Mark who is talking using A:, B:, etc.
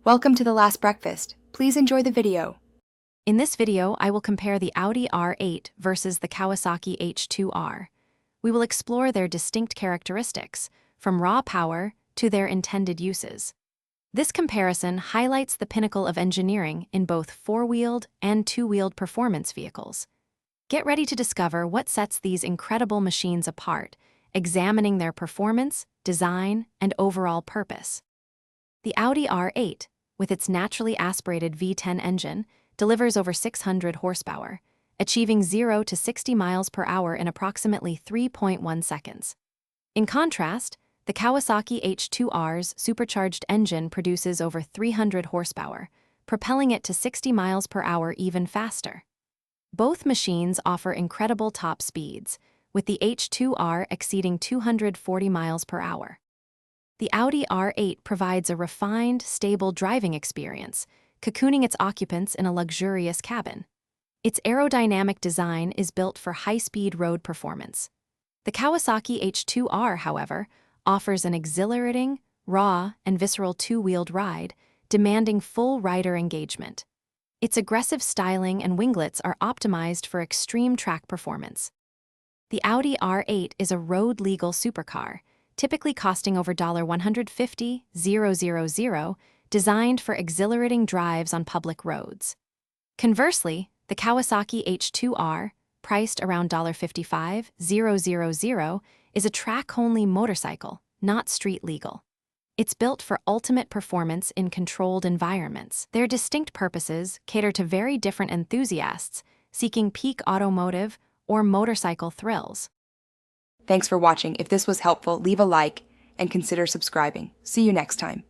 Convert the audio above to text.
A: Welcome to The Last Breakfast. Please enjoy the video.
B: In this video, I will compare the Audi R8 versus the Kawasaki H2R. We will explore their distinct characteristics, from raw power to their intended uses. This comparison highlights the pinnacle of engineering in both four-wheeled and two-wheeled performance vehicles. Get ready to discover what sets these incredible machines apart, examining their performance, design, and overall purpose. The Audi R8, with its naturally aspirated V10 engine, delivers over 600 horsepower, achieving 0 to 60 miles per hour in approximately 3.1 seconds. In contrast, the Kawasaki H2R's supercharged engine produces over 300 horsepower, propelling it to 60 miles per hour even faster. Both machines offer incredible top speeds, with the H2R exceeding 240 miles per hour. The Audi R8 provides a refined, stable driving experience, cocooning its occupants in a luxurious cabin. Its aerodynamic design is built for high-speed road performance. The Kawasaki H2R, however, offers an exhilarating, raw, and visceral two-wheeled ride, demanding full rider engagement. Its aggressive styling and winglets are optimized for extreme track performance. The Audi R8 is a road-legal supercar, typically costing over $150,000, designed for exhilarating drives on public roads. Conversely, the Kawasaki H2R, priced around $55,000, is a track-only motorcycle, not street-legal. It's built for ultimate performance in controlled environments. Their distinct purposes cater to very different enthusiasts seeking peak automotive or motorcycle thrills.
A: Thanks for watching. If this was helpful, leave a like and consider subscribing. See you next time.